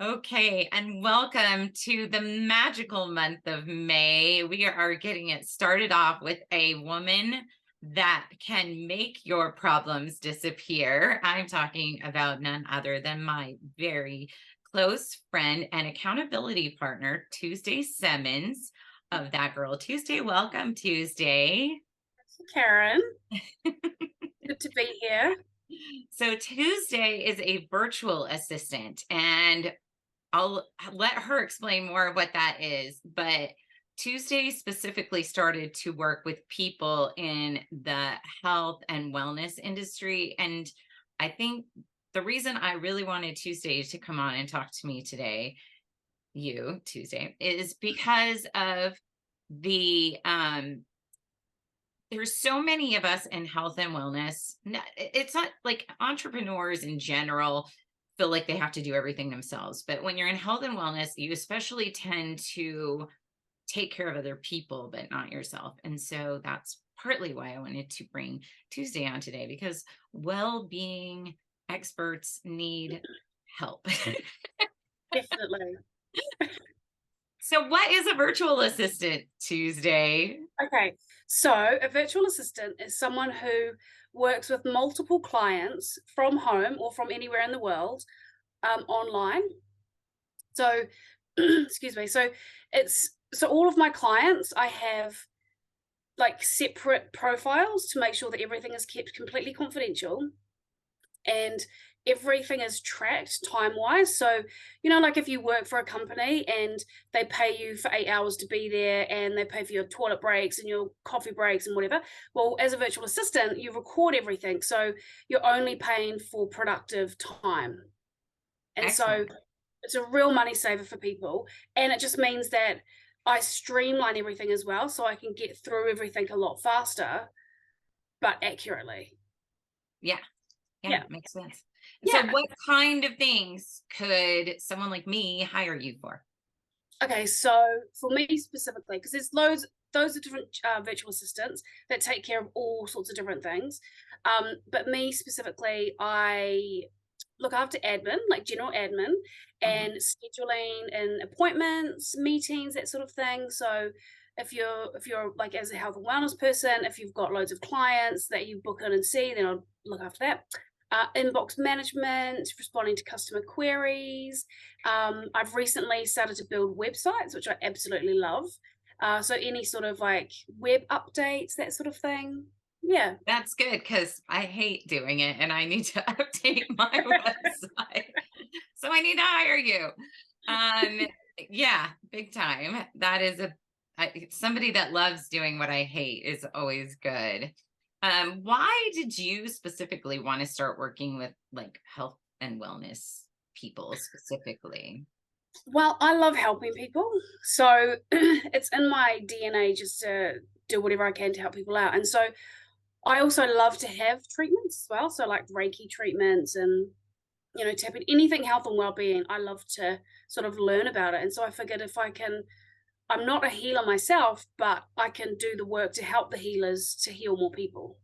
Okay, and welcome to the magical month of May. We are getting it started off with a woman that can make your problems disappear. I'm talking about none other than my very close friend and accountability partner, Tuesday Semmens of That Girl Tuesday. Welcome, Tuesday. Karen, good to be here. So, Tuesday is a virtual assistant, and I'll let her explain more of what that is. But Tuesday specifically started to work with people in the health and wellness industry. And I think the reason I really wanted Tuesday to come on and talk to me today, you, Tuesday, is because of the there's so many of us in health and wellness. It's not like entrepreneurs in general feel like they have to do everything themselves. But when you're in health and wellness, you especially tend to take care of other people, but not yourself. And so that's partly why I wanted to bring Tuesday on today, because well-being experts need help. Definitely. So what is a virtual assistant, Tuesday? Okay, so a virtual assistant is someone who works with multiple clients from home or from anywhere in the world online. So, excuse me. So all of my clients, I have like separate profiles to make sure that everything is kept completely confidential. And everything is tracked time wise. So, like if you work for a company and they pay you for 8 hours to be there and they pay for your toilet breaks and your coffee breaks and whatever. Well, as a virtual assistant, you record everything. So you're only paying for productive time. And so Excellent. it's a real money saver for people. And it just means that I streamline everything as well. So I can get through everything a lot faster, but accurately. Yeah. Yeah, Yeah. makes sense. And so Yeah. what kind of things could someone like me hire you for? Okay, so for me specifically, because there's those are different virtual assistants that take care of all sorts of different things. But me specifically, I look after admin, like general admin, Mhm. and scheduling and appointments, meetings, that sort of thing. So if you're like as a health and wellness person, if you've got loads of clients that you book in and see, then I'll look after that. Inbox management, responding to customer queries. I've recently started to build websites, which I absolutely love. So any sort of like web updates, that sort of thing. Yeah. That's good because I hate doing it and I need to update my website. So I need to hire you. Um, yeah, big time. That is somebody that loves doing what I hate is always good. Why did you specifically want to start working with like health and wellness people specifically? Well, I love helping people. So it's in my DNA just to do whatever I can to help people out. And so I also love to have treatments as well. So like Reiki treatments and tapping anything health and well-being. I love to sort of learn about it. And so I figured if I can, I'm not a healer myself, but I can do the work to help the healers to heal more people,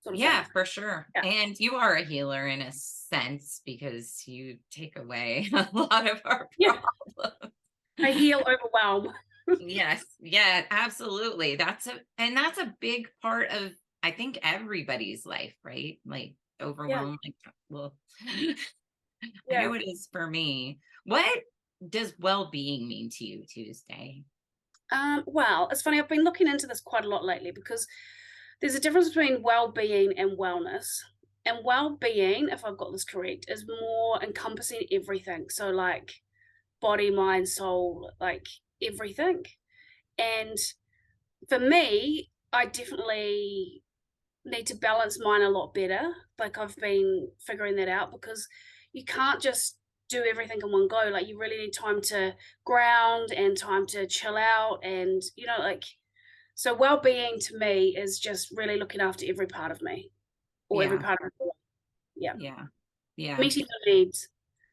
sort of Yeah, thing. for sure. Yeah. And you are a healer in a sense because you take away a lot of our Yeah. problems. I heal overwhelm. Yes, yeah, absolutely. That's a big part of I think everybody's life, right? Like Yeah. overwhelmed. Like, well, I Yeah. know it is for me. What does well-being mean to you, Tuesday? Well, it's funny. I've been looking into this quite a lot lately because there's a difference between well-being and wellness. And well-being, if I've got this correct, is more encompassing everything. So like body, mind, soul, like everything. And for me, I definitely need to balance mine a lot better. Like I've been figuring that out because you can't just do everything in one go. Like you really need time to ground and time to chill out and like so well-being to me is just really looking after every part of me or every Yeah, part of me. Yeah. yeah, yeah. Meeting your needs.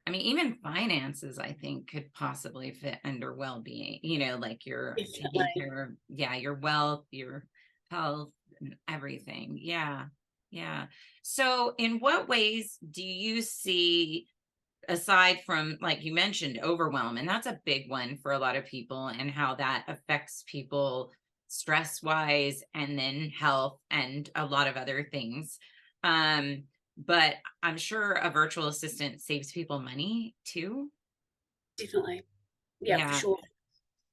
I mean, even finances, I think, could possibly fit under well-being, like you're taking Definitely. care of, yeah, your wealth, your health, and everything. Yeah. Yeah. So, in what ways do you see aside from, like you mentioned, overwhelm, and that's a big one for a lot of people, and how that affects people stress wise, and then health, and a lot of other things. But I'm sure a virtual assistant saves people money too. Definitely. Yeah, for Yeah. sure.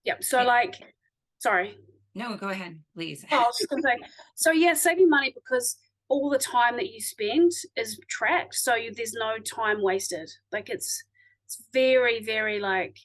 Yeah. So It, like, sorry. no, go ahead, please. Oh, I was just gonna say, so yeah, saving money because all the time that you spend is tracked, so there's no time wasted. Like it's very, very like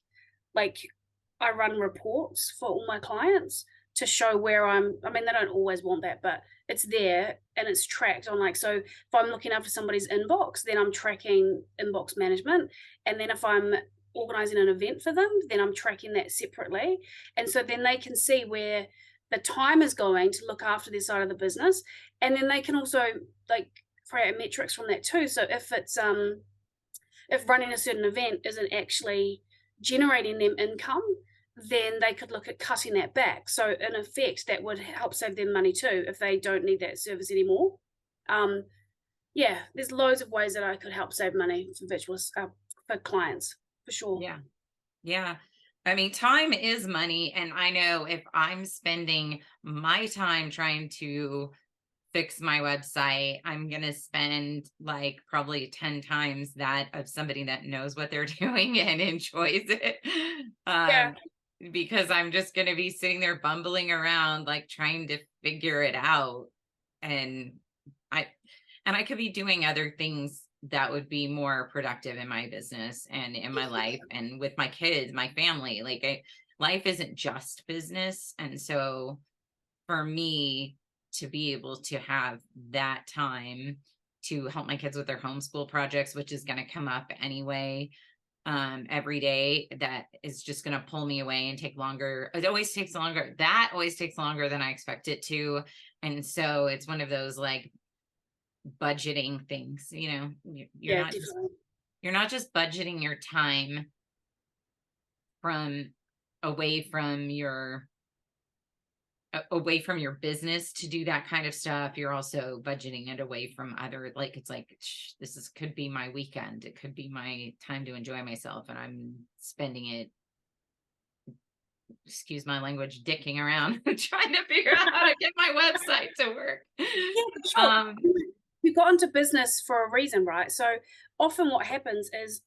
I run reports for all my clients to show where I mean, they don't always want that, but it's there and it's tracked on, like, so if I'm looking after somebody's inbox, then I'm tracking inbox management. And then if I'm organizing an event for them, then I'm tracking that separately. And so then they can see where the time is going to look after their side of the business. And then they can also like create metrics from that too. So if running a certain event isn't actually generating them income, then they could look at cutting that back. So in effect, that would help save them money too if they don't need that service anymore. Um, yeah, there's loads of ways that I could help save money for for clients, for sure. Yeah. Yeah. I mean, time is money. And I know if I'm spending my time trying to fix my website, I'm going to spend like probably 10 times that of somebody that knows what they're doing and enjoys it. Yeah, Um, because I'm just going to be sitting there bumbling around, like trying to figure it out. And I, and I could be doing other things that would be more productive in my business and in my life definitely. and with my kids, my family. Life isn't just business. And so for me to be able to have that time to help my kids with their homeschool projects, which is going to come up anyway, every day, that is just going to pull me away and take longer. It always takes longer. That always takes longer than I expect it to. And so it's one of those like budgeting things, you're Yeah, not just definitely. you're not just budgeting your time from away from your away from your business to do that kind of stuff. You're also budgeting it away from other, like, it's like, this is could be my weekend, it could be my time to enjoy myself, and I'm spending it, excuse my language, dicking around trying to figure out how to get my website to work. Yeah, for sure. um You got into business for a reason, right? So often what happens is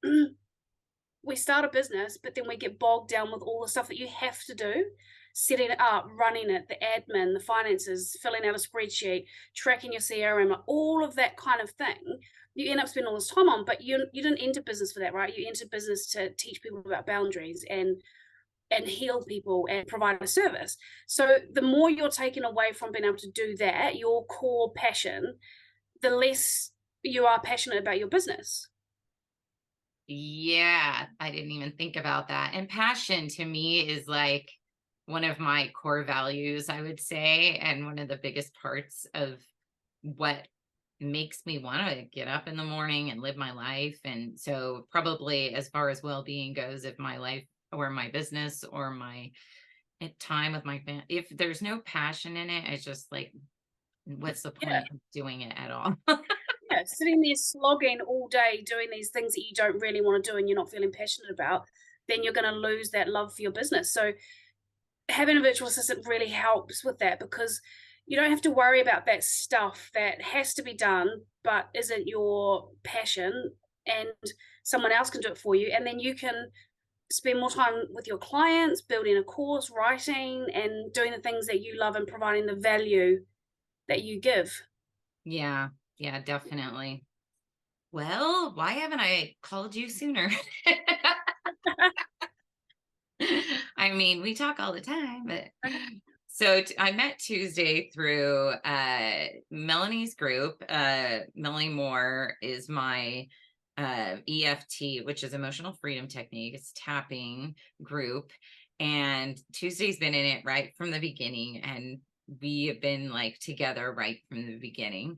we start a business, but then we get bogged down with all the stuff that you have to do, setting it up, running it, the admin, the finances, filling out a spreadsheet, tracking your CRM, like all of that kind of thing. You end up spending all this time on, but you didn't enter business for that, right? You entered business to teach people about boundaries and heal people and provide a service. So the more you're taken away from being able to do that, your core passion, the less you are passionate about your business. yeah, I didn't even think about that. And passion to me is like one of my core values, I would say, and one of the biggest parts of what makes me want to get up in the morning and live my life. And so probably as far as well-being goes, if my life or my business or my time with my family, if there's no passion in it, it's just like, what's the Yeah. point of doing it at all? Yeah, sitting there slogging all day doing these things that you don't really want to do and you're not feeling passionate about, then you're going to lose that love for your business. So having a virtual assistant really helps with that because you don't have to worry about that stuff that has to be done but isn't your passion, and someone else can do it for you, and then you can spend more time with your clients building a course, writing, and doing the things that you love and providing the value that you give. Yeah, yeah, definitely. Well, why haven't I called you sooner? I mean, we talk all the time, but so I met Tuesday through Melanie's group. Melanie Moore is my EFT, which is emotional freedom technique. It's tapping group. And Tuesday's been in it right from the beginning. And we have been like together right from the beginning,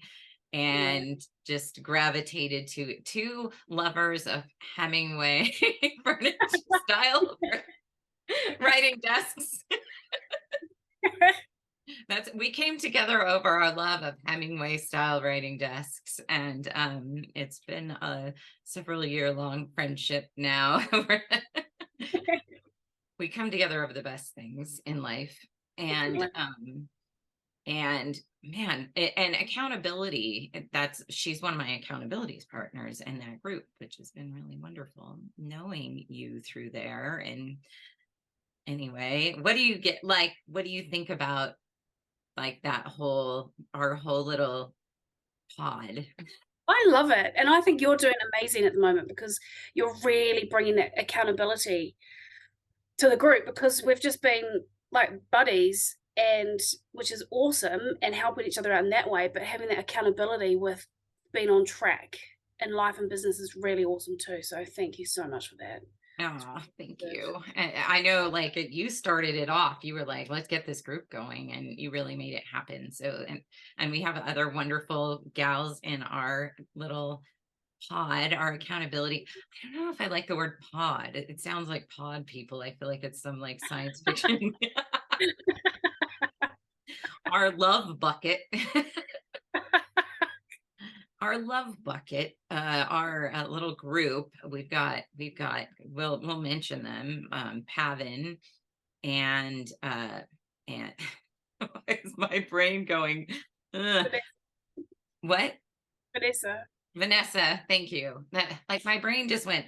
Yeah. and just gravitated to two lovers of Hemingway furniture style writing desks. We came together over our love of Hemingway style writing desks, and it's been a several year long friendship now. We come together over the best things in life, and Definitely. and man, and accountability. She's one of my accountabilities partners in that group, which has been really wonderful knowing you through there. And anyway, what do you think about like our whole little pod? I love it. And I think you're doing amazing at the moment because you're really bringing that accountability to the group because we've just been like buddies and which is awesome and helping each other out in that way, but having that accountability with being on track in life and business is really awesome too. So thank you so much for that. Oh, thank Good. you. I know, like, you started it off. You were like, let's get this group going, and you really made it happen. So, and we have other wonderful gals in our little pod, our accountability. I don't know if I like the word pod. It sounds like pod people. I feel like it's some like science fiction. Our love bucket. Our love bucket, our little group. We'll mention them. Pavin and why is my brain going? "Ugh." What? Vanessa. Vanessa, thank you. Like my brain just went.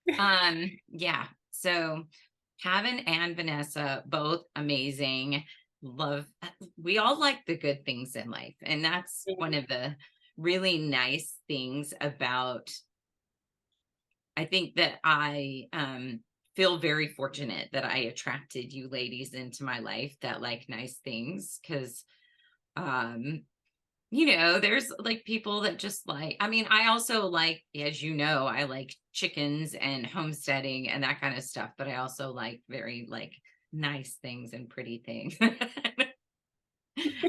Yeah. So Pavin and Vanessa, both amazing. Love. We all like the good things in life, and that's one of the really nice things about. I think that I feel very fortunate that I attracted you ladies into my life that like nice things because um there's like people that just like, I mean, I also like, as you know, I like chickens and homesteading and that kind of stuff, but I also like very like nice things and pretty things.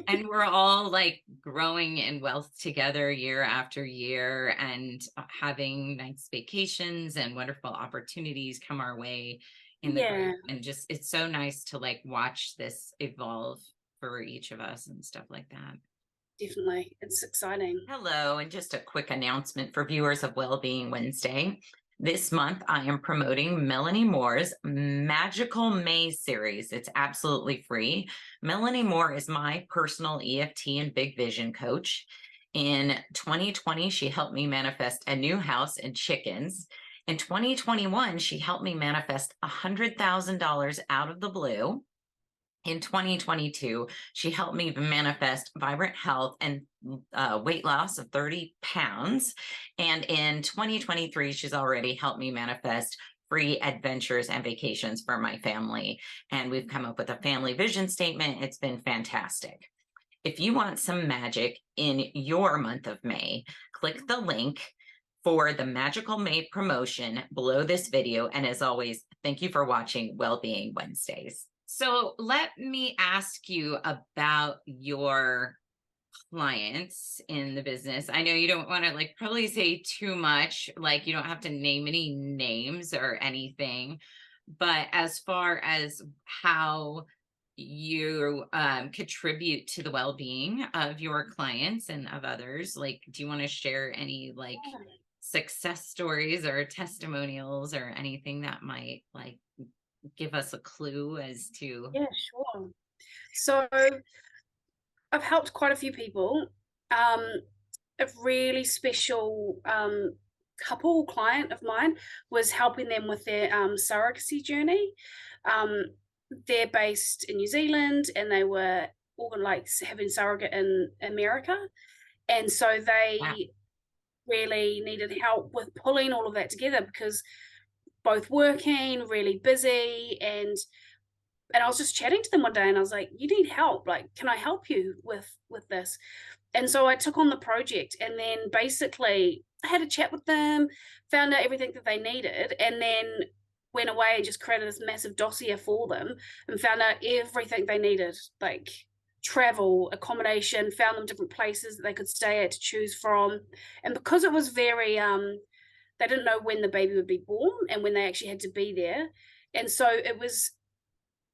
And we're all like growing in wealth together year after year and having nice vacations and wonderful opportunities come our way in the Yeah, group. And just, it's so nice to like watch this evolve for each of us and stuff like that. definitely. It's exciting. Hello, and just a quick announcement for viewers of Wellbeing Wednesday. This month, I am promoting Melanie Moore's Magical May series. It's absolutely free. Melanie Moore is my personal EFT and big vision coach. In 2020, she helped me manifest a new house and chickens. In 2021, she helped me manifest $100,000 out of the blue. In 2022, she helped me manifest vibrant health and weight loss of 30 pounds. And in 2023, she's already helped me manifest free adventures and vacations for my family. And we've come up with a family vision statement. It's been fantastic. If you want some magic in your month of May, click the link for the Magical May promotion below this video. And as always, thank you for watching Wellbeing Wednesdays. So let me ask you about your clients in the business. I know you don't want to like probably say too much, like you don't have to name any names or anything, but as far as how you contribute to the well-being of your clients and of others, like do you want to share any like success stories or testimonials or anything that might like give us a clue as to. Yeah, sure. So I've helped quite a few people. A really special couple client of mine was helping them with their surrogacy journey. Um, they're based in New Zealand and they were like having surrogate in America. And so Wow. they really needed help with pulling all of that together because both working, really busy, and I was just chatting to them one day and I was like, you need help. Like, can I help you with this? And so I took on the project and then basically I had a chat with them, found out everything that they needed, and then went away and just created this massive dossier for them and found out everything they needed, like travel, accommodation, found them different places that they could stay at to choose from. And because it was very they didn't know when the baby would be born and when they actually had to be there. And so it was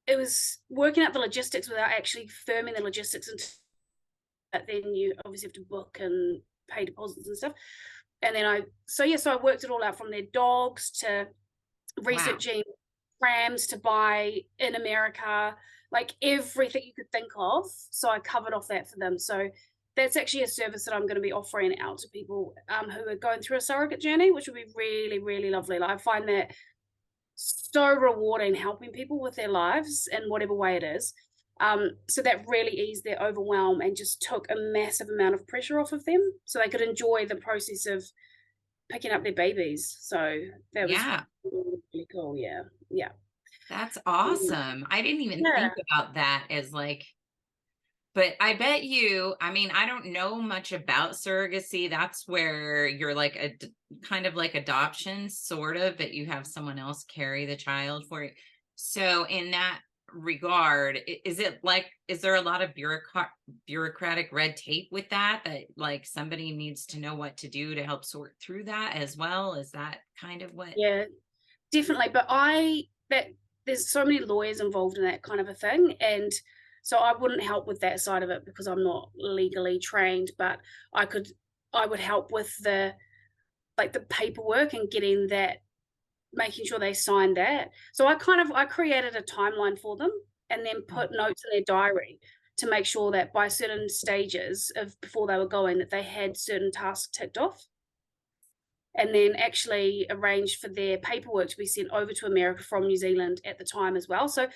it was working out the logistics without actually firming the logistics, and then you obviously have to book and pay deposits and stuff. And then I worked it all out, from their dogs to Wow. researching prams to buy in America, like everything you could think of. So I covered off that for them. So that's actually a service that I'm going to be offering out to people who are going through a surrogate journey, which would be really, really lovely. Like, I find that so rewarding, helping people with their lives in whatever way it is. So that really eased their overwhelm and just took a massive amount of pressure off of them, so they could enjoy the process of picking up their babies. So that was Yeah. really, really cool. Yeah. Yeah. That's Mm. awesome. I didn't even Yeah. think about that as like, but I bet you, I mean, I don't know much about surrogacy. That's where you're like kind of like adoption, sort of, but you have someone else carry the child for you. So in that regard, is it like, is there a lot of bureaucratic red tape with that, that like somebody needs to know what to do to help sort through that as well? Is that kind of what? Yeah, definitely. But that there's so many lawyers involved in that kind of a thing. And so I wouldn't help with that side of it because I'm not legally trained, but I could, I would help with the, like, the paperwork and getting that, making sure they signed that. So I created a timeline for them and then put notes in their diary to make sure that by certain stages of before they were going, that they had certain tasks ticked off, and then actually arranged for their paperwork to be sent over to America from New Zealand at the time as well. So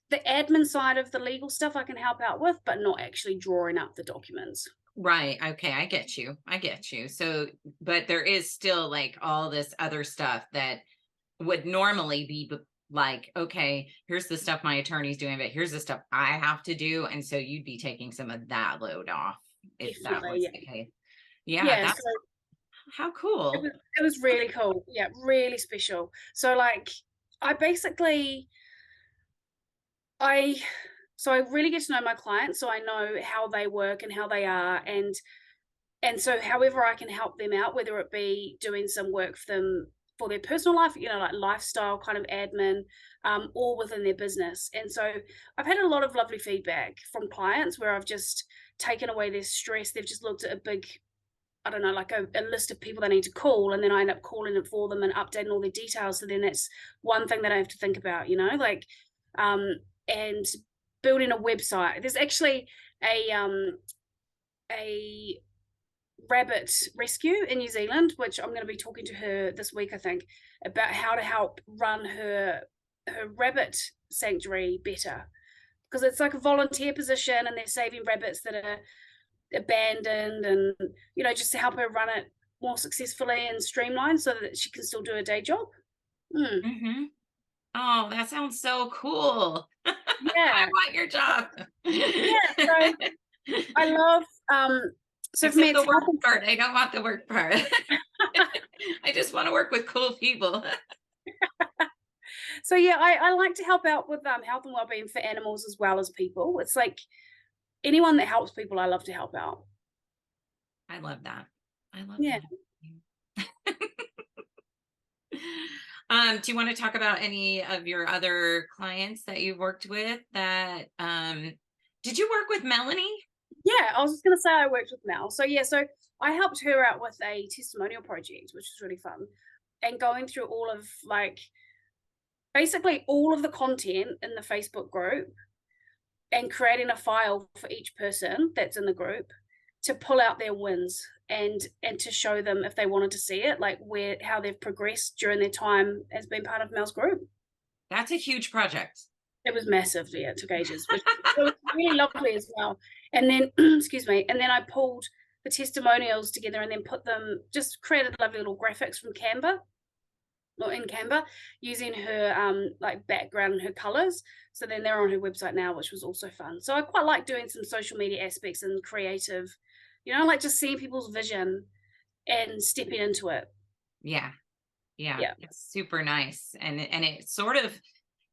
the admin side of the legal stuff I can help out with, but not actually drawing up the documents. Right. Okay. I get you. I get you. So, but there is still like all this other stuff that would normally be like, okay, here's the stuff my attorney's doing, but here's the stuff I have to do. And so you'd be taking some of that load off if that Definitely, was yeah. the case. Yeah. Yeah, so That's how it cool. was, it was really cool. Yeah, really special. So like I basically I so I really get to know my clients, so I know how they work and how they are, and so however I can help them out, whether it be doing some work for them for their personal life, like lifestyle kind of admin, or within their business. And so I've had a lot of lovely feedback from clients where I've just taken away their stress. They've just looked at a big, I don't know, like a list of people they need to call, and then I end up calling it for them and updating all their details. So then that's one thing that I have to think about, like, and building a website. There's actually a rabbit rescue in New Zealand, which I'm going to be talking to her this week, I think, about how to help run her rabbit sanctuary better, because it's like a volunteer position and they're saving rabbits that are abandoned, and just to help her run it more successfully and streamlined so that she can still do a day job. Mm. Hmm. Oh, that sounds so cool. I Yeah, want your job. yeah. So I love so for me Except the it's work helping. part. I don't want the work part. I just want to work with cool people. So yeah, I like to help out with health and well-being for animals as well as people. It's like anyone that helps people, I love to help out. I love that. I love Yeah. that. Do you want to talk about any of your other clients that you've worked with that did you work with Melanie? Yeah, I was just gonna say I worked with Mel. So yeah, so I helped her out with a testimonial project, which was really fun. And going through all of, like, basically all of the content in the Facebook group and creating a file for each person that's in the group to pull out their wins, and to show them, if they wanted to see it, like how they've progressed during their time as being part of Mel's group. That's a huge project. It was massive. Yeah, it took ages, but it was really lovely as well. And then, excuse me, and then I pulled the testimonials together and then just created lovely little graphics from Canva, or in Canva, using her like background and her colors. So then they're on her website now, which was also fun. So I quite like doing some social media aspects and creative, like just seeing people's vision and stepping into it. Yeah. Yeah. Yeah. It's super nice. And it's sort of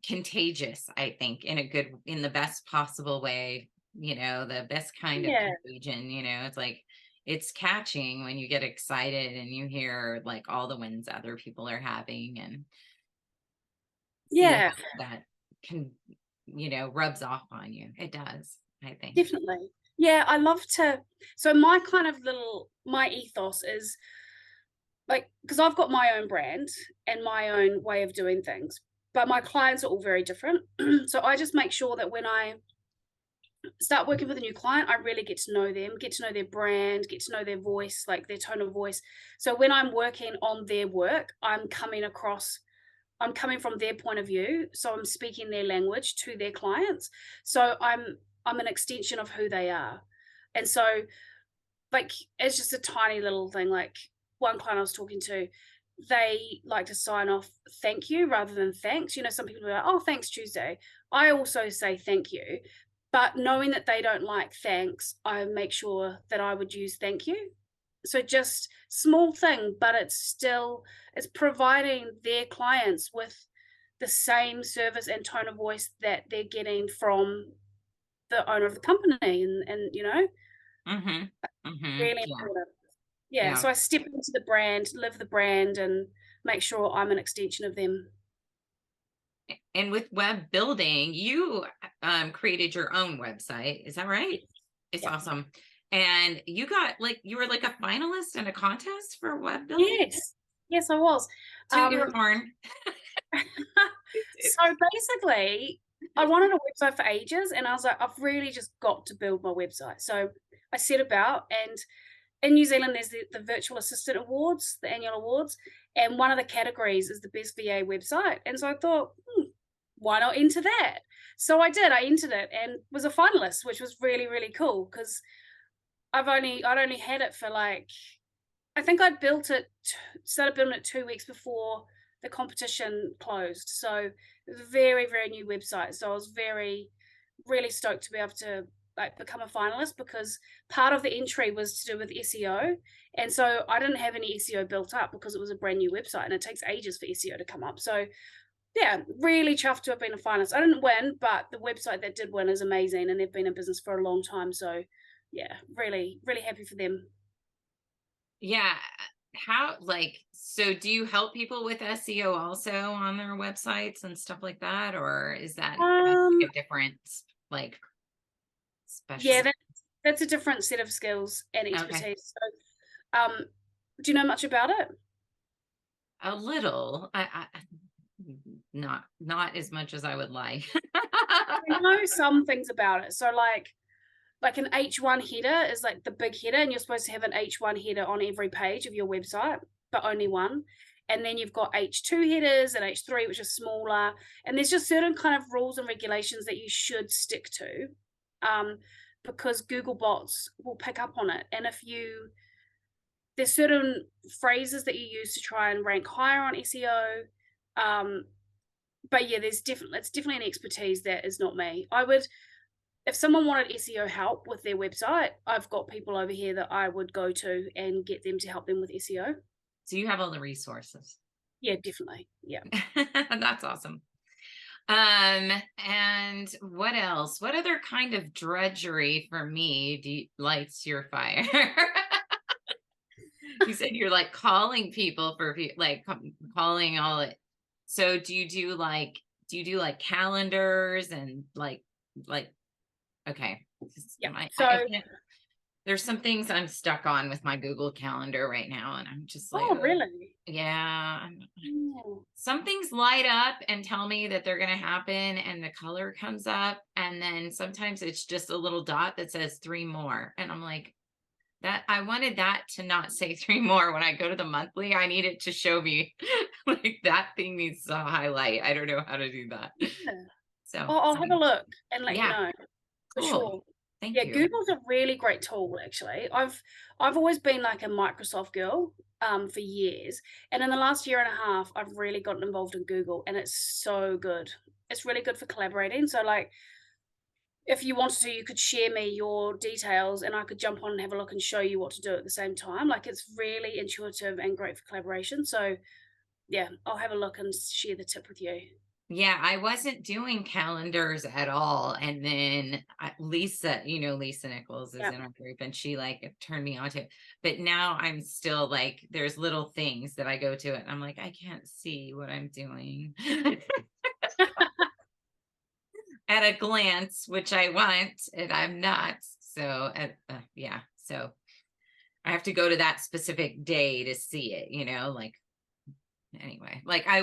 contagious, I think, in the best possible way, the best kind of Yeah. contagion, it's like it's catching when you get excited and you hear like all the wins other people are having and see Yeah. how that can rubs off on you. It does, I think. Definitely. Yeah, I love to, so my kind of my ethos is like, because I've got my own brand and my own way of doing things, but my clients are all very different. So I just make sure that when I start working with a new client, I really get to know them, get to know their brand, get to know their voice, like their tone of voice. So when I'm working on their work, I'm coming from their point of view. So I'm speaking their language to their clients. So I'm an extension of who they are. And so, like, it's just a tiny little thing. Like, one client I was talking to, they like to sign off thank you rather than thanks. Some people are like, oh, thanks Tuesday. I also say thank you. But knowing that they don't like thanks, I make sure that I would use thank you. So just small thing, but it's providing their clients with the same service and tone of voice that they're getting from the owner of the company, and Mhm. Mhm. really Yeah. important. Yeah, Yeah. so I step into the brand, live the brand, and make sure I'm an extension of them. And with web building, you created your own website. Is that right? Yes. It's Yeah. awesome. And you were like a finalist in a contest for web building? Yes. Yes, I was. Toot Um, your horn. so basically, I wanted a website for ages, and I was like, I've really just got to build my website. So I set about, and in New Zealand, there's the Virtual Assistant Awards, the annual awards, and one of the categories is the best VA website. And so I thought, why not enter that? So I did. I entered it and was a finalist, which was really, really cool because I'd only had it for like, I think I'd started building it 2 weeks before the competition closed. So it was a very, very new website. So I was really stoked to be able to like become a finalist because part of the entry was to do with SEO. And so I didn't have any SEO built up because it was a brand new website and it takes ages for SEO to come up. So yeah, really chuffed to have been a finalist. I didn't win, but the website that did win is amazing and they've been in business for a long time. So yeah, really, really happy for them. Yeah. So do you help people with SEO also on their websites and stuff like that? Or is that Um, like a different, like, yeah, specialty? that's a different set of skills and Okay. expertise. So, do you know much about it? A little. Not as much as I would like. I know some things about it. So like an H1 header is like the big header, and you're supposed to have an H1 header on every page of your website, but only one. And then you've got H2 headers and H3, which are smaller. And there's just certain kind of rules and regulations that you should stick to, because Google bots will pick up on it. And there's certain phrases that you use to try and rank higher on SEO. But yeah, it's definitely an expertise that is not me. If someone wanted SEO help with their website, I've got people over here that I would go to and get them to help them with SEO. So you have all the resources. Yeah, definitely. Yeah. That's awesome. And what else? What other kind of drudgery for me lights your fire? You said you're like calling people for like calling all it. So do you do like calendars and like okay. Yeah. I can't, there's some things I'm stuck on with my Google Calendar right now, and I'm just like, Oh, oh, really? yeah. Oh, Some things light up and tell me that they're going to happen, and the color comes up, and then sometimes it's just a little dot that says 3 more, and I'm like, that I wanted that to not say 3 more when I go to the monthly. I need it to show me like that thing needs to highlight. I don't know how to do that. yeah. So, I'll have a look and let you yeah, know for cool. sure. Thank Yeah, you. Google's a really great tool, actually. I've always been like a Microsoft girl for years, and in the last year and a half, I've really gotten involved in Google, and it's so good. It's really good for collaborating. So, like, if you wanted to, you could share me your details, and I could jump on and have a look and show you what to do at the same time. Like, it's really intuitive and great for collaboration. So, yeah, I'll have a look and share the tip with you. Yeah, I wasn't doing calendars at all. And then Lisa, Lisa Nichols is Yeah. in our group, and she like turned me on to it. But now I'm still like, there's little things that I go to it, and I'm like, I can't see what I'm doing. at a glance, which I want, and I'm not. So, yeah. So I have to go to that specific day to see it, like, anyway, like I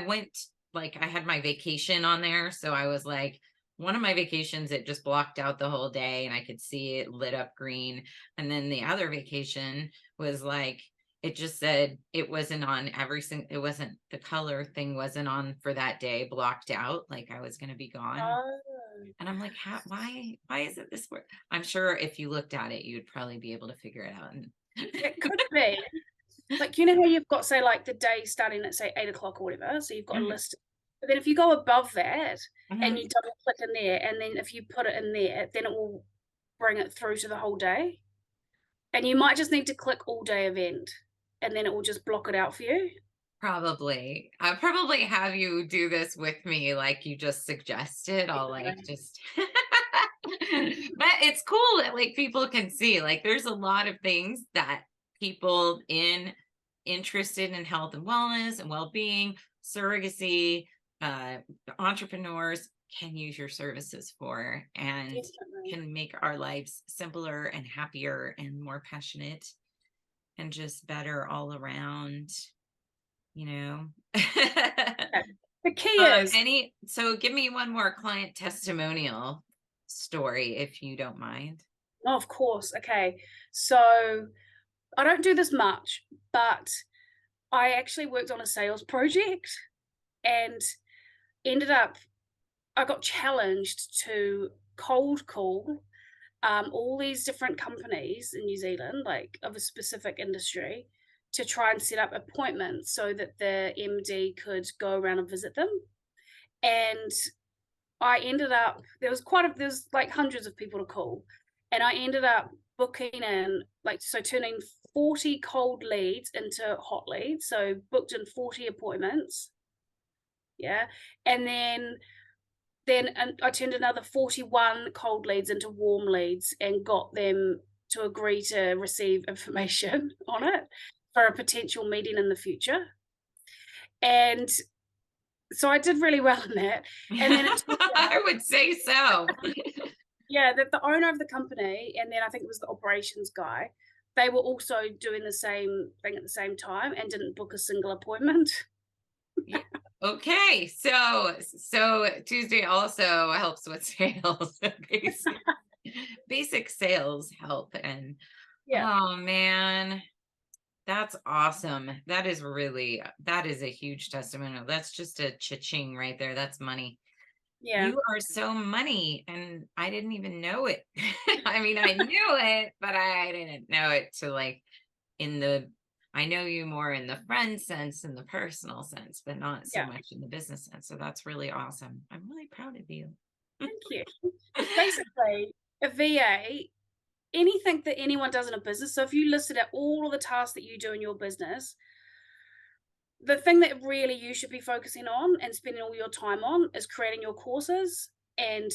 had my vacation on there. So I was like, one of my vacations, it just blocked out the whole day and I could see it lit up green. And then the other vacation was like, it just said it wasn't on every single, it wasn't, the color thing wasn't on for that day, blocked out, like I was going to be gone. Oh. And I'm like, why is it this word? I'm sure if you looked at it, you'd probably be able to figure it out. And It could be. Like, you know how you've got, say, like the day starting at, say, 8 o'clock or whatever. So you've got a Mhm, list. But then if you go above that and mhm. you double click in there, and then if you put it in there, then it will bring it through to the whole day. And you might just need to click all day event, and then it will just block it out for you. Probably. I'll probably have you do this with me like you just suggested. I'll like Yeah. just but it's cool that like people can see like there's a lot of things that people interested in health and wellness and well-being, surrogacy, uh entrepreneurs can use your services for and Definitely. can make our lives simpler and happier and more passionate and just better all around, you know. Yeah. The key is, So give me one more client testimonial story if you don't mind. oh, of course. Okay. So I don't do this much, but I actually worked on a sales project and ended up, I got challenged to cold call all these different companies in New Zealand, like of a specific industry, to try and set up appointments so that the MD could go around and visit them. And I ended up, there's like hundreds of people to call. And I ended up booking in, like, so turning 40 cold leads into hot leads. So booked in 40 appointments. Yeah. And then and I turned another 41 cold leads into warm leads and got them to agree to receive information on it for a potential meeting in the future. And so I did really well in that. And then it turned I out, would say so. yeah, that the owner of the company, and then I think it was the operations guy, they were also doing the same thing at the same time and didn't book a single appointment. Yeah. Okay. So Tuesday also helps with sales. Basic sales help. And Yeah. oh man, that's awesome. That is a huge testimonial. That's just a cha-ching right there. That's money. Yeah. You are so money, and I didn't even know it. I mean, I knew it, but I didn't know it to like in the I know you more in the friend sense and the personal sense, but not so Yeah. much in the business sense. So that's really awesome. I'm really proud of you. Thank you. Basically, a VA, anything that anyone does in a business. So if you listed out all of the tasks that you do in your business, the thing that really you should be focusing on and spending all your time on is creating your courses and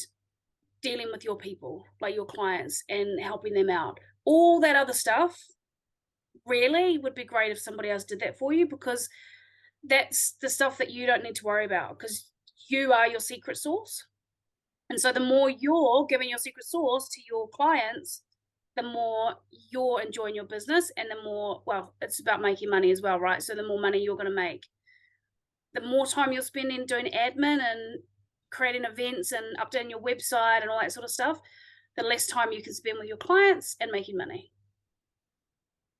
dealing with your people, like your clients, and helping them out. All that other stuff really would be great if somebody else did that for you, because that's the stuff that you don't need to worry about, because you are your secret sauce. And so the more you're giving your secret sauce to your clients, the more you're enjoying your business, and the more, well, it's about making money as well, right? So the more money you're going to make, the more time you're spending doing admin and creating events and updating your website and all that sort of stuff, the less time you can spend with your clients and making money.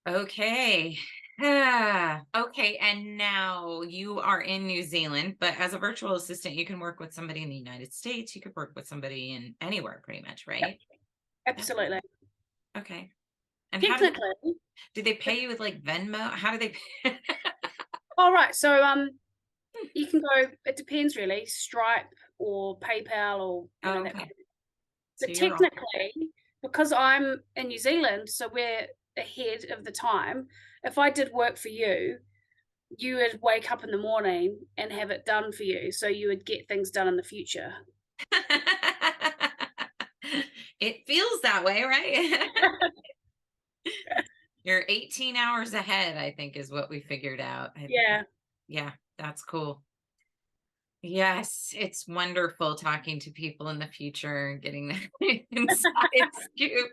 Okay. Okay. And now you are in New Zealand, but as a virtual assistant, you can work with somebody in the United States. You could work with somebody in anywhere pretty much, Yep, right? That's absolutely. okay. And how Technically, do they pay you with like Venmo? How do they pay? all right. So you can go. It depends really. Stripe or PayPal or Oh, that kind okay. of. So But you're all technically, because I'm in New Zealand, so we're ahead of the time. If I did work for you, you would wake up in the morning and have it done for you, so you would get things done in the future. it feels that way, right? You're 18 hours ahead, I think, is what we figured out. Yeah. Yeah, that's cool. Yes, it's wonderful talking to people in the future and getting that inside scoop.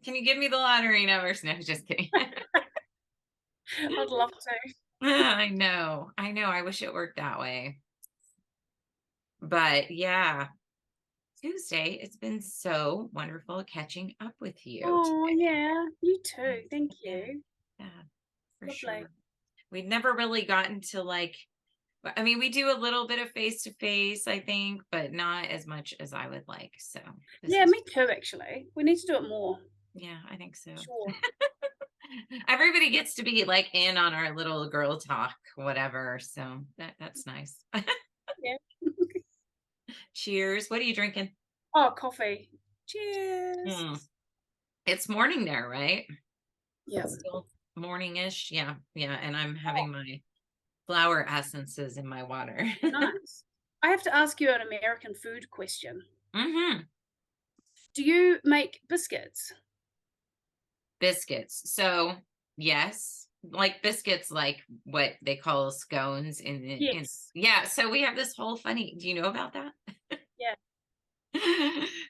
Can you give me the lottery numbers? No, just kidding. I'd love to. I know. I know. I wish it worked that way. But yeah, Tuesday, it's been so wonderful catching up with you Oh, today. yeah. You too. Yes, Thank yeah, you. yeah, for Lovely. sure. We've never really gotten to like, I mean, we do a little bit of face to face, I think, but not as much as I would like. So this Yeah, is, me too, actually. We need to do it more. yeah, I think so. Sure. Everybody gets to be like in on our little girl talk, whatever. So that's nice. Yeah. Cheers. What are you drinking? Oh, coffee. Cheers. Mm. It's morning there, right? Yeah. Still morning-ish. Yeah, yeah. And I'm Oh, having my flower essences in my water. nice. I have to ask you an American food question. Hmm. Do you make biscuits? Biscuits. So yes, like biscuits, like what they call scones in Yes. yeah. So we have this whole funny. Do you know about that? Yeah.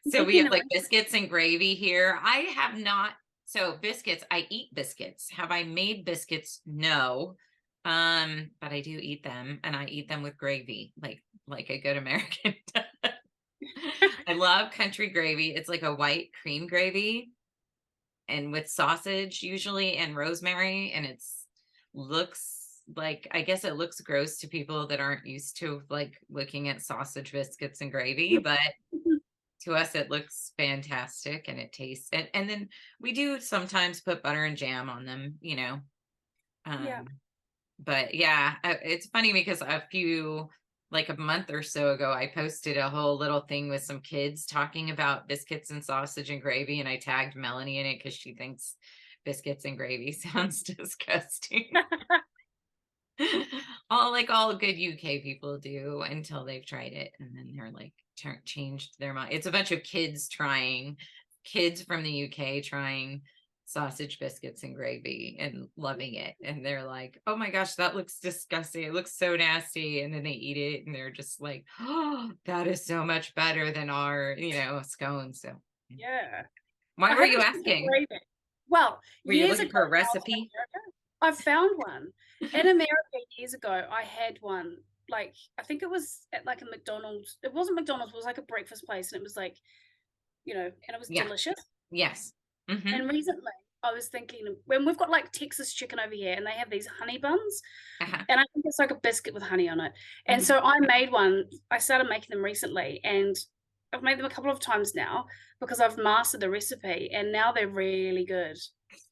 So we Making have them like biscuits and gravy here. I have not. So biscuits, I eat biscuits. Have I made biscuits? No. But I do eat them and I eat them with gravy, like a good American does. I love country gravy. It's like a white cream gravy and with sausage usually and rosemary and it's looks like I guess it looks gross to people that aren't used to like looking at sausage biscuits and gravy, but to us it looks fantastic and it tastes and then we do sometimes put butter and jam on them, you know. Yeah. um but yeah, it's funny because a few like a month or so ago I posted a whole little thing with some kids talking about biscuits and sausage and gravy and I tagged Melanie in it because she thinks biscuits and gravy sounds disgusting. All good UK people do until they've tried it and then they're like changed their mind. It's a bunch of kids from the UK trying sausage biscuits and gravy and loving it. And they're like, "Oh my gosh, that looks disgusting. It looks so nasty." And then they eat it and they're just like, "Oh, that is so much better than our, scones." So, Yeah. why I were you haven't tried the asking? gravy. Well, Were you years looking ago for a when I was recipe? in America, I found one. In America years ago, I had one. Like, I think it was at like a McDonald's. It wasn't McDonald's, it was like a breakfast place, and it was like, and it was Yeah. delicious. Yes. Hmm. And recently, I was thinking when we've got like Texas chicken over here, and they have these honey buns, Uh-huh. and I think it's like a biscuit with honey on it. And Hmm. so I made one. I started making them recently, and I've made them a couple of times now because I've mastered the recipe, and now they're really good.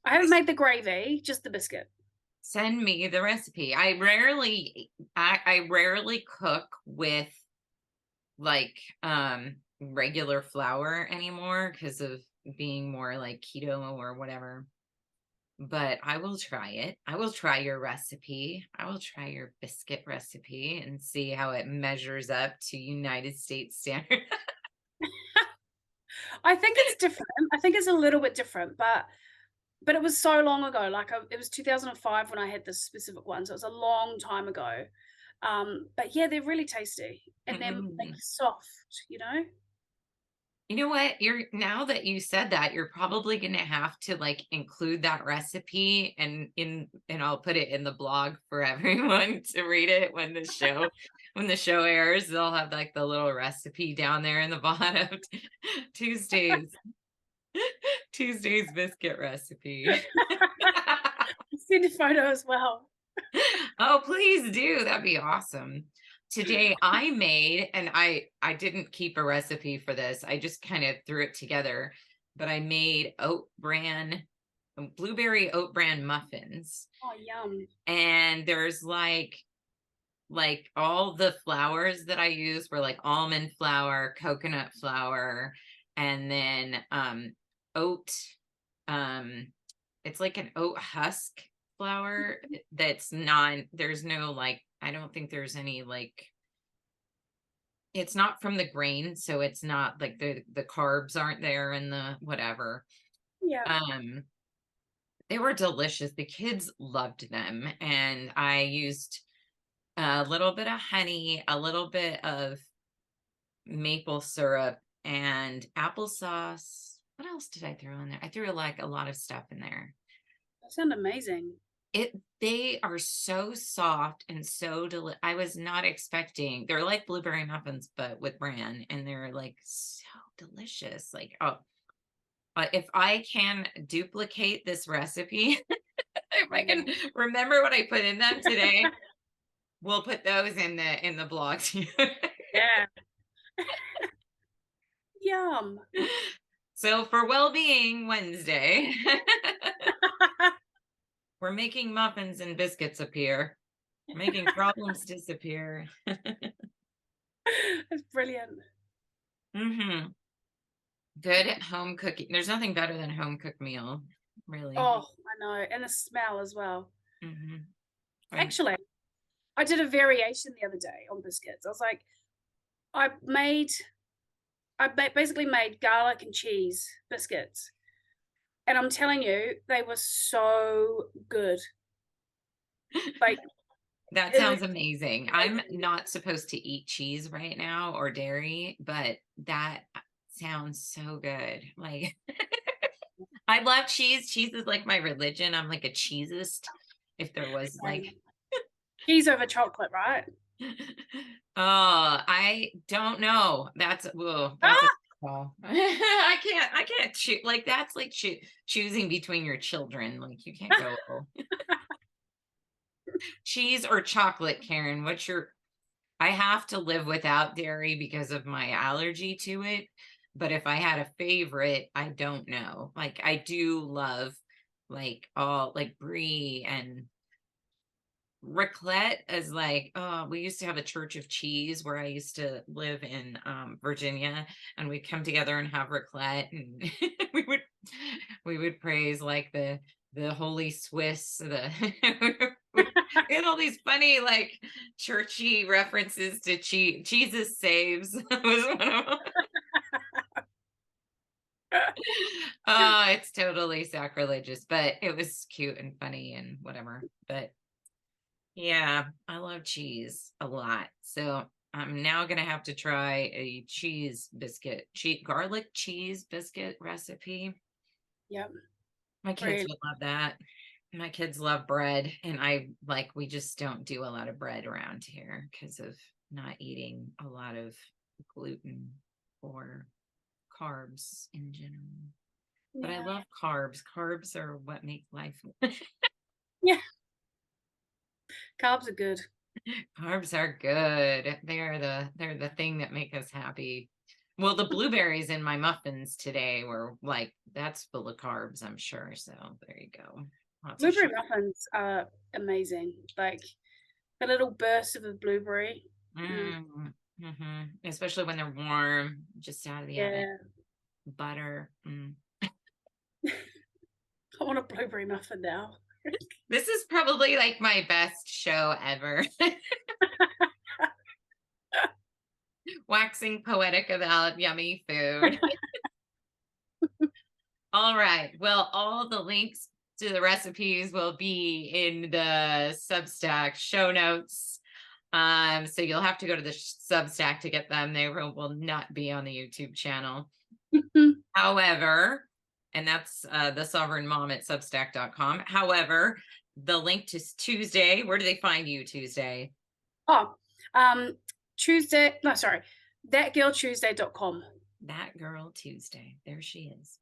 I haven't made the gravy, just the biscuit. Send me the recipe. I rarely cook with like regular flour anymore because of being more like keto or whatever. But I will try it. I will try your recipe. I will try your biscuit recipe and see how it measures up to United States standard. I think it's different. I think it's a little bit different, but it was so long ago. Like it was 2005 when I had this specific one, so it was a long time ago. But yeah, they're really tasty and they're like Mm. soft. You know what? You're now that you said that, you're probably gonna have to like include that recipe and I'll put it in the blog for everyone to read it when the show airs. They'll have like the little recipe down there in the bottom. Tuesdays, Tuesday's biscuit recipe. Send a photo as well. Oh, please do. That'd be awesome. Today I made, and I didn't keep a recipe for this. I just kind of threw it together, but I made blueberry oat bran muffins. Oh, yum. And there's like all the flours that I use were like almond flour, coconut flour, and then oat um it's like an oat husk flour that's non there's no like I don't think there's any like it's not from the grain, so it's not like the carbs aren't there and the whatever. Yeah. um they were delicious. The kids loved them and I used a little bit of honey, a little bit of maple syrup, and applesauce. What else did I throw in there? I threw like a lot of stuff in there. That sounds amazing. They are so soft and so I was not expecting. They're like blueberry muffins, but with bran, and they're like so delicious. Like, oh, if I can duplicate this recipe, if I can remember what I put in them today, we'll put those in the blog too. Yeah. Yum. So for Well-Being Wednesday, we're making muffins and biscuits appear, making problems disappear. That's brilliant. Hmm. Good home cooking. There's nothing better than a home cooked meal, really. Oh, I know, and the smell as well. Hmm. And Actually, I did a variation the other day on biscuits. I was like, I made basically made garlic and cheese biscuits, and I'm telling you, they were so good. Like, that it was sounds amazing. I'm amazing. not supposed to eat cheese right now or dairy, but that sounds so good. Like, I love cheese. Cheese is like my religion. I'm like a cheesist. If there was like, Cheese over chocolate, right? oh, I don't know. That's, whoa, that's a Ah! call. I can't choose. Like, that's like choosing between your children. Like, you can't go cheese or chocolate, Karen. What's your, I have to live without dairy because of my allergy to it. But if I had a favorite, I don't know. Like, I do love like all like brie and raclette is like, oh, we used to have a church of cheese where I used to live in Virginia, and we'd come together and have raclette, and we would we would praise like the Holy Swiss, the we had all these funny like churchy references to cheese. Jesus saves was one of them. Oh, it's totally sacrilegious, but it was cute and funny and whatever. But yeah, I love cheese a lot. So I'm now gonna have to try a cheese biscuit, garlic cheese biscuit recipe. Yep, My kids brilliant. would love that. My kids love bread, and I like we just don't do a lot of bread around here because of not eating a lot of gluten or carbs in general. But I Yeah. love carbs. Carbs are what make life. Yeah, carbs are good. Carbs are good. They're the thing that make us happy. Well, the blueberries in my muffins today were like that's full of carbs, I'm sure. So there you go. Lots of Blueberry sugar. muffins are amazing. Like a little burst of a blueberry. Mm, Especially when they're warm, just out of the oven. yeah. Butter. Mm. I want a blueberry muffin now. This is probably like my best show ever. Waxing poetic about yummy food. All right. Well, all the links to the recipes will be in the Substack show notes. So you'll have to go to the Substack to get them. They will not be on the YouTube channel. However, and that's the sovereign mom at substack.com. However, the link to Tuesday, where do they find you Tuesday? Oh, Tuesday. No, sorry. Thatgirltuesday.com. That Girl Tuesday. There she is.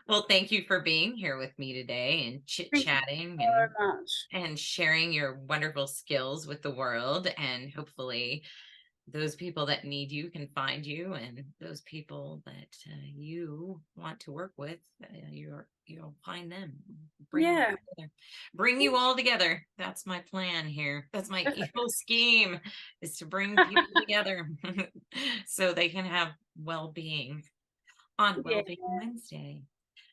Well, thank you for being here with me today and Thank you chit-chatting so much. and sharing your wonderful skills with the world. And hopefully those people that need you can find you, and those people that you want to work with, you'll find them, bring them Yeah. all together, bring you all together. That's my plan here. That's my evil scheme, is to bring people together so they can have well-being on Yeah. Well-Being Wednesday.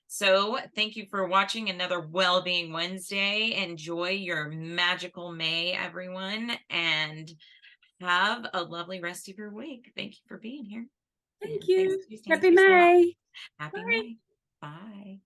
So thank you for watching another Well-Being Wednesday. Enjoy your magical May, everyone, and have a lovely rest of your week. Thank you for being here. Thank And thanks, you. Tuesday. Happy Thanks a lot. May. Happy Bye. May. Bye.